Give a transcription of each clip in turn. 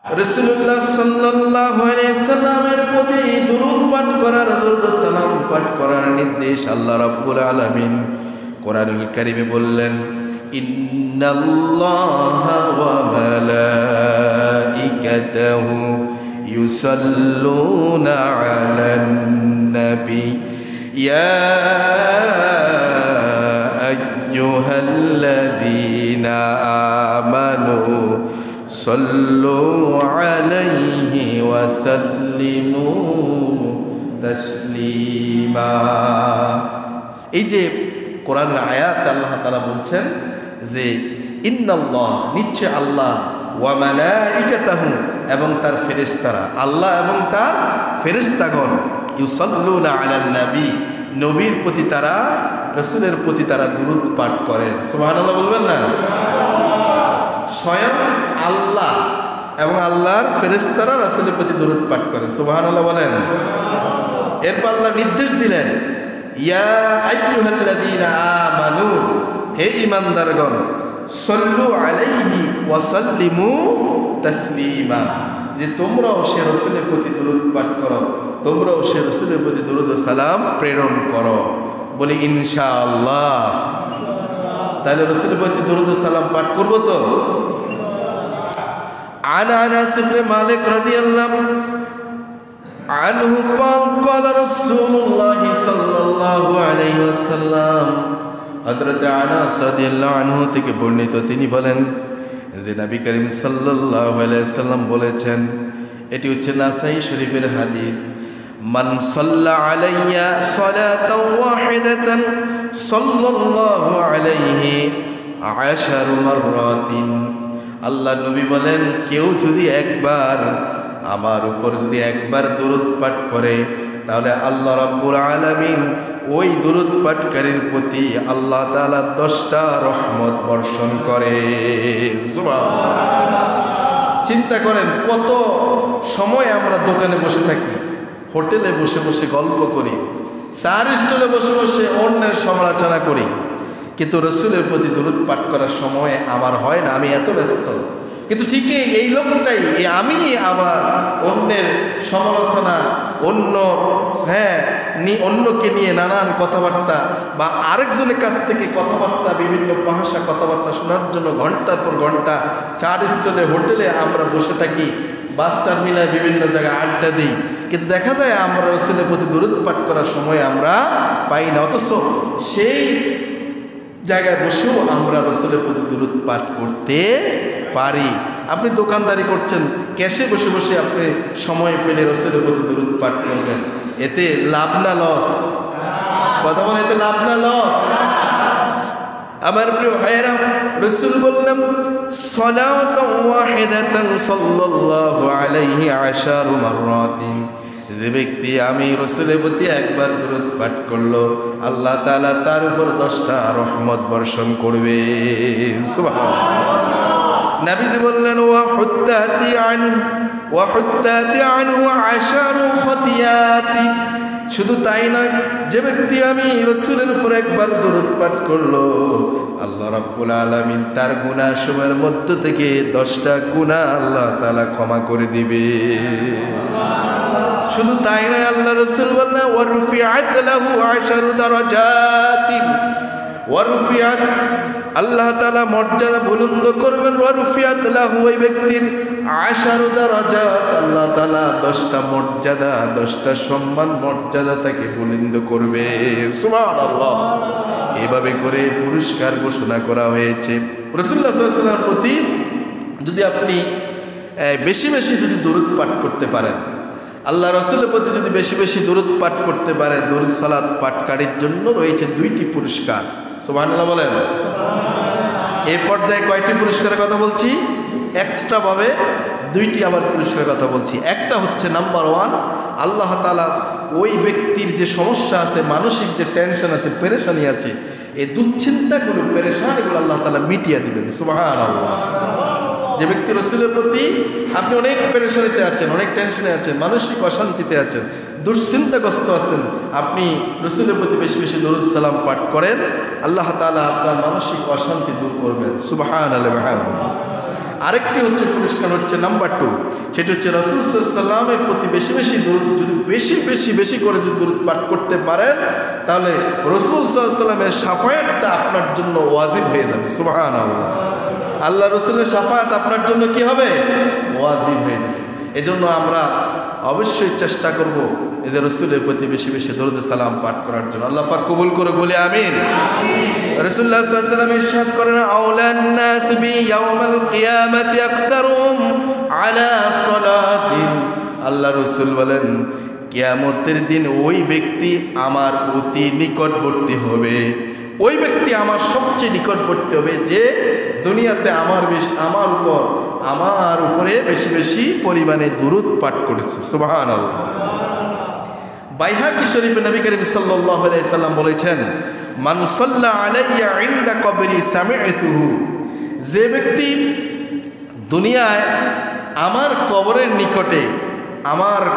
রাসূলুল্লাহ সাল্লাল্লাহু আলাইহি সাল্লামের প্রতি দুরূদ পাঠ করার, দুরূদ সালাম পাঠ করার নির্দেশ আল্লাহ রাব্বুল আলামিন কোরআনুল কারীমে বললেন, ইন্নাল্লাহা ওয়া মালাইকাতাহু ইউসাল্লুনা আলান নবী ইয়া আইয়ুহাল্লাযীনা আমানু সাল্লু আলাইহি ওয়া সাল্লিমু তাসলিমা। এই যে কোরআনের আয়াত আল্লাহ তাআলা বলছেন যে ইন্নাল্লাহ, নিশ্চয় আল্লাহ, ওয়া মালাইকাতাহু, এবং তার ফেরেশতারা, আল্লাহ এবং তার ফেরেশতাগণ, ইউসাল্লুনা আলান নবী, নবীর প্রতি তারা, রাসূলের প্রতি তারা দুরূদ পাঠ করে। সুবহানাল্লাহ বলবেন না? স্বয়ং আল্লাহ এবং আল্লাহর ফেরেশতারা রাসূলের প্রতি দুরূদ পাঠ করে। সুবহানাল্লাহ বলেন। এরপর আল্লাহ নির্দেশ দিলেন, ইয়া আইয়ুহাল্লাযীনা আমানু, হে ঈমানদারগণ, সাল্লু আলাইহি ওয়া সাল্লিমু তাসলিমা, যে তোমরাও সে রাসূলের প্রতি দুরূদ পাঠ করো, তোমরাও সে রাসূলের প্রতি দুরূদ ও সালাম প্রেরণ করো। বলি ইনশাআল্লাহ। তাহলে রাসূলের প্রতি দুরূদ ও সালাম পাঠ করব তো? عن أنس بن مالك رضي الله عنه قال قال رسول الله صلى الله عليه وسلم, হযরত আনাস রাদিয়াল্লাহু আনহু থেকে বর্ণিত, তিনি বলেন যে নবী করিম সাল্লাল্লাহু আলাইহি ওয়াসাল্লাম বলেছেন, এটি হচ্ছে নাসাই শরীফের হাদিস, মান সাল্লা আলাইয়া সালাতান ওয়াহিদাতান সাল্লাল্লাহু আলাইহি 10 মাররাতিন। আল্লাহ নবী বলেন, কেউ যদি একবার আমার উপর যদি একবার দুরূদ পাঠ করে, তাহলে আল্লাহ রাব্বুল আলামিন ওই দুরূদ পাঠকারীর প্রতি আল্লাহ তাআলা 10টা রহমত বর্ষণ করে। সুবহানাল্লাহ। চিন্তা করেন, কত সময় আমরা দোকানে বসে থাকি, হোটেলে বসে বসে গল্প করি, চার স্টলে বসে বসে অন্যের সমালোচনা করি, কিন্তু রাসূলের প্রতি দুরূদ পাঠ করার সময় আমার হয় না, আমি এত ব্যস্ত। কিন্তু ঠিকই এই লোকটাই, আমি আবার অন্যের সমালোচনা, অন্যকে নিয়ে নানান কথাবার্তা বা আরেকজনের কাছ থেকে কথাবার্তা, বিভিন্ন ভাষা কথাবার্তা শোনার জন্য ঘন্টার পর ঘন্টা চার স্টলে হোটেলে আমরা বসে থাকি, বাস টার্মিনালে বিভিন্ন জায়গায় আড্ডা দিই, কিন্তু দেখা যায় আমরা রাসূলের প্রতি দুরূদ পাঠ করার সময় আমরা পাই না। অথচ সেই জায়গায় বসেও আমরা রাসূলের প্রতি দুরূদ পাঠ করতে পারি। আপনি দোকানদারি করছেন, ক্যাশে বসে বসে আপনি সময় পেলে রাসূলের প্রতি দুরূদ পাঠ করবেন, এতে লাভ না লস? কথা বলেন, এতে লাভ না লস? আমার প্রিয় ভাইয়েরা, রাসূল বললেন, সালাতান ওয়াহিদাতান সাল্লাল্লাহু আলাইহি 10 মাররাতিন, যে ব্যক্তি আমি রাসূলের প্রতি একবার দুরূদ পাঠ করলো, আল্লাহ তাআলা তার উপর 10টা রহমত বর্ষণ করবে। সুবহানাল্লাহ। নবীজি বললেন, ওয়া হুত্তাতি আনহু 10 খতিয়াতি, শুধু তাই নয়, যে ব্যক্তি আমি রাসূলের উপর একবার দুরূদ পাঠ করলো, আল্লাহ রাব্বুল আলামিন তার গুনাহসমূহের মধ্য থেকে 10টা গুনাহ আল্লাহ তাআলা ক্ষমা করে দিবে। শুধু তাই নয়, আল্লাহ রাসূল বললেন, ওয়ারফিআত লাহু 10 দারাজাতিন, ওয়ারফিআত, আল্লাহ তাআলা মর্যাদা বুলন্দ করবেন, ওয়ারফিআত লাহু, ওই ব্যক্তির 10 দারাজাত, আল্লাহ তাআলা 10টা মর্যাদা, 10টা সম্মান মর্যাদা তাকে বুলন্দ করবে। সুবহানাল্লাহ। এইভাবে করে পুরস্কার ঘোষণা করা হয়েছে। রাসূলুল্লাহ সাল্লাল্লাহু আলাইহি ওয়াসাল্লামের প্রতি যদি আপনি বেশি বেশি যদি দুরূদ পাঠ করতে পারেন, আল্লাহ রাসূলের প্রতি যদি বেশি বেশি দুরূদ পাঠ করতে পারে, দুরূদ সালাত পাঠকারীর জন্য রয়েছে 2টি পুরস্কার। সুবহানাল্লাহ বলেন। এই পর্যায়ে কয়টি পুরস্কারের কথা বলছি? এক্সট্রা ভাবে 2টি আবার পুরস্কারের কথা বলছি। একটা হচ্ছে নাম্বার 1, আল্লাহ তাআলা ওই ব্যক্তির যে সমস্যা আছে, মানসিক যে টেনশন আছে, পেরেশানি আছে, এই দুশ্চিন্তাগুলো, পেরেশানিগুলো আল্লাহ তাআলা মিটিয়ে দিবেন। সুবহানাল্লাহ। যে ব্যক্তি রাসূলের প্রতি, আপনি অনেক পেরেশানিতে আছেন, অনেক টেনশনে আছেন, মানসিক অশান্তিতে আছেন, দুশ্চিন্তাগ্রস্ত আছেন, আপনি রাসূলের প্রতি বেশি বেশি দরুদ সালাম পাঠ করেন, আল্লাহ তাআলা আপনার মানসিক অশান্তি দূর করবেন। সুবহানাল্লাহ। আরেকটি হচ্ছে পুরস্কার হচ্ছে নাম্বার 2, সেটা হচ্ছে রাসূল সাল্লাল্লাহু আলাইহি ওয়াসাল্লামের প্রতি বেশি বেশি দরুদ, যদি বেশি করে যদি দরুদ পাঠ করতে পারেন তাহলে রাসূল সাল্লাল্লাহু আলাইহি ওয়াসাল্লামের শাফায়াতটা আপনার জন্য ওয়াজিব হয়ে যাবে। সুবহানাল্লাহ, আল্লাহ রাসূলের শাফায়াত আপনার জন্য কি হবে? ওয়াজিব হয়ে যাবে। এজন্য আমরা অবশ্যই চেষ্টা করব এই যে রাসূলের প্রতি বেশি বেশি দরুদ সালাম পাঠ করার জন্য। আল্লাহ পাক কবুল করে বলি আমিন। রাসূলুল্লাহ সাল্লাল্লাহু আলাইহি ওয়াসাল্লাম ইরশাদ করেন, আওলান নাস বি ইয়াউমাল কিয়ামাতি আকসারুম আলা সালাতিন। আল্লাহ রাসূল বলেন, কিয়ামতের দিন ওই ব্যক্তি আমার অতি নিকটবর্তী হবে, ওই ব্যক্তি আমার সবচেয়ে নিকটবর্তী হবে যে দুনিয়াতে আমার উপরে বেশি বেশি পরিমাণে দুরূদ পাঠ করেছে। সুবহানাল্লাহ। বাইহাকি শরীফে নবী করিম সাল্লাল্লাহু আলাইহি সাল্লাম বলেছেন, মান সাল্লা আলাইয়া ইনদা কবরি সামি'তুহু। যে ব্যক্তি দুনিয়ায় আমার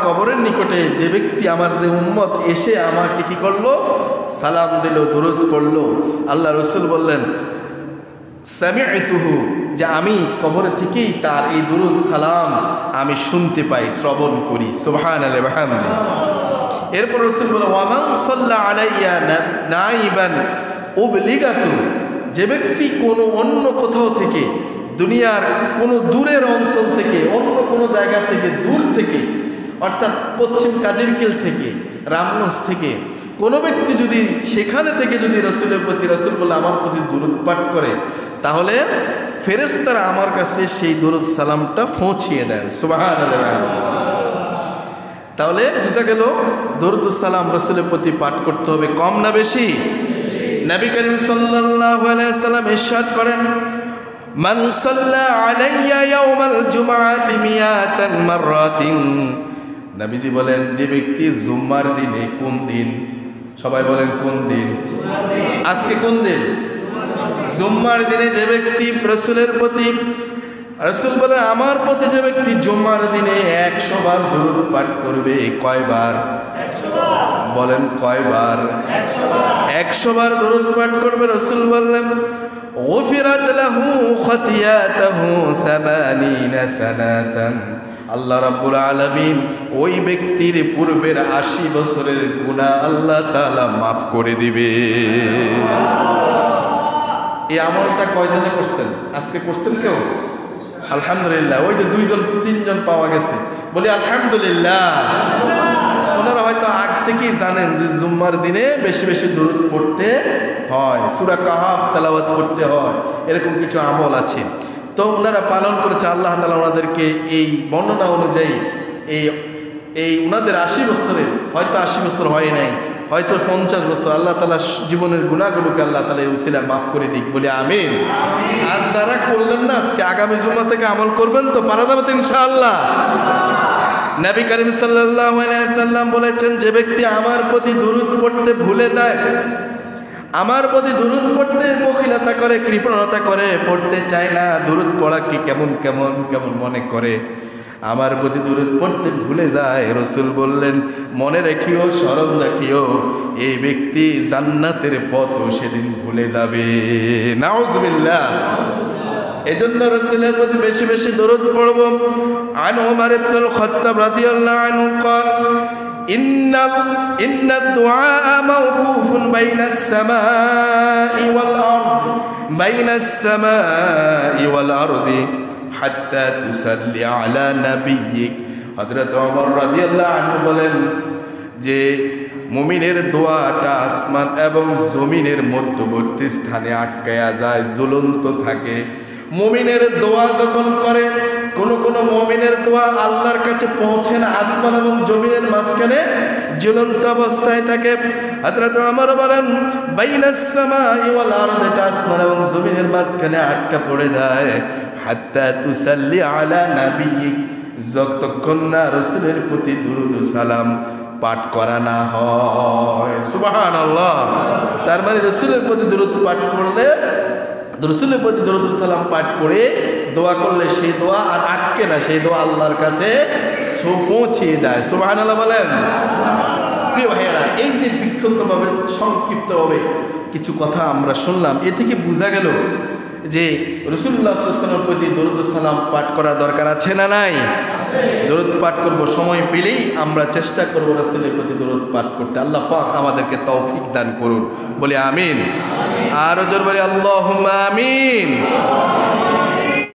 কবরের নিকটে যে ব্যক্তি, আমার যে উম্মত এসে আমাকে কি করলো? সালাম দিল, দুরূদ পড়লো। আল্লাহ রাসূল বললেন সামি'তুহু, যে আমি কবরে থেকেই তার এই দুরূদ সালাম আমি শুনতে পাই, শ্রবণ করি। সুবহানাল্লাহি ওয়া বিহামদিহি। এরপর রাসূল বলে, ওয়ামান সাল্লা আলাইয়া নাইবান উবলিগাতু। যে ব্যক্তি কোনো অন্য কোথাও থেকে, দুনিয়ার কোনো দূরের অঞ্চল থেকে, অন্য কোনো জায়গা থেকে, দূর থেকে, অর্থাৎ পশ্চিম কাজিরকিল থেকে, রামগঞ্জ থেকে কোনো ব্যক্তি যদি সেখানে থেকে যদি রাসূলের প্রতি, রাসূল বলে আমার প্রতি দুরূদ পাঠ করে, তাহলে ফেরেশতারা আমার কাছে সেই দুরূদ সালামটা পৌঁছিয়ে দেন। সুবহানাল্লাহ। তাহলে বুঝা গেল দরুদ সালাম রাসূলের প্রতি পাঠ করতে হবে, কম না বেশি? নবী করিম সাল্লাল্লাহু আলাইহি সাল্লাম ইরশাদ করেন, মান সাল্লা আলাইয়া ইয়াউমাল জুমআতি মিয়াতান মাররাতিন। নবীজি বলেন, যে ব্যক্তি জুম্মার দিনে, কোন দিন? সবাই বলেন কোন দিন? আজকে কোন দিন? জুম্মার দিনে যে ব্যক্তি রাসূলের প্রতি, রাসূল বলে আমার প্রতি যে ব্যক্তি জুম্মার দিনে 100 বার দুরূদ পাঠ করবে। কয়বার? 100 বার। বলেন কয়বার? 100 বার দুরূদ পাঠ করবে। রাসূল বললেন, গুফিরাত লাহু খাতিয়াতাহু 80 সানাতান। আল্লাহ রাব্বুল আলামিন ওই ব্যক্তির পূর্বের 80 বছরের গুনাহ আল্লাহ তাআলা মাফ করে দিবে। এই আমলটা কয়জনে করছেন? আজকে করছেন কেউ? আলহামদুলিল্লাহ। ওই যে 2-3জন পাওয়া গেছে, বলি আলহামদুলিল্লাহ। ওনারা হয়তো আগ থেকেই জানেন যে জুম্মার দিনে বেশি বেশি দুরূদ পড়তে হয়, সূরা কাহাফ তেলাওয়াত করতে হয়, এরকম কিছু আমল আছে। তো ওনারা পালন করেছে। আল্লাহ তাআলা ওনাদেরকে এই বর্ণনা অনুযায়ী এই ওনাদের 80 বছরে, হয়তো 80 বছর হয় নাই, হয়তো 50 বছর, আল্লাহ তাআলা জীবনের গুনাহগুলোকে আল্লাহ তাআলা এই উসিলা মাফ করে দিক, বলি আমিন। আজ যারা করলেন না, আজকে আগামী জুম্মা থেকে আমল করবেন তো পারা যাবে তো ইনশাআল্লাহ। নবী করিম সাল্লাল্লাহু আলাইহি সাল্লাম বলেছেন, যে ব্যক্তি আমার প্রতি দুরূদ পড়তে ভুলে যায়, আমার প্রতি দুরূদ পড়তে বখিলতা করে, কৃপণতা করে, পড়তে চায় না, দুরূদ পড়া কি কেমন কেমন কেমন মনে করে, আমার প্রতি দুরূদ পড়তে ভুলে যায়, রাসূল বললেন, মনে রাখিও, স্মরণ রাখিও, এই ব্যক্তি জান্নাতের পথ সেদিন ভুলে যাবে। নাউজুবিল্লাহ। এজন্য রাসূলের প্রতি বেশি বেশি দরুদ পড়ব। আন ওমর ইবনুল খাত্তাব রাদিয়াল্লাহু আনহু قال إن الدعاء موقوف بين السماء والأرض حتى تصلي على نبيك। হযরত ওমর রাদিয়াল্লাহু আনহু বলেন যে মুমিনের দোয়াটা আসমান এবং জমিনের মধ্যবর্তী স্থানে আটকায়া যায়, ঝুলন্ত থাকে। মুমিনের দোয়া যখন করে, কোন কোন মুমিনের দোয়া আল্লাহর কাছে পৌঁছে না, আসমান এবং জমিনের মাঝখানে ঝুলন্ত অবস্থায় থাকে। হযরত ওমর বলেন, বাইনাস সামাই ওয়াল আরদ, এটা আসমান এবং জমিনের মাঝখানে আটকা পড়ে যায়। হাত্তা তুসাল্লি আলা নাবিয়িক, যতক্ষণ না রাসূলের প্রতি দুরূদ ও সালাম পাঠ করা না হয়। সুবহানাল্লাহ। তার মানে রাসূলের প্রতি দুরূদ পাঠ করলে, রাসূলের প্রতি দরুদ সালাম পাঠ করে দোয়া করলে সেই দোয়া আর আটকে না, সেই দোয়া আল্লাহর কাছে পৌঁছে যায়। সুবহানাল্লাহ বলেন। প্রিয় ভাইয়েরা, এই যে বিক্ষিপ্তভাবে সংক্ষিপ্তভাবে কিছু কথা আমরা শুনলাম, এ থেকে বোঝা গেল যে রাসূলুল্লাহ সাল্লাল্লাহু আলাইহি ওয়াসাল্লামের প্রতি দরুদ ও সালাম পাঠ করা দরকার আছে না নাই? দরুদ পাঠ করব, সময় পেলেই আমরা চেষ্টা করব রাসূলের প্রতি দরুদ পাঠ করতে। আল্লাহ পাক আমাদেরকে তৌফিক দান করুন, বলি আমিন। আরো জোর বলি আল্লাহুম্মা আমিন।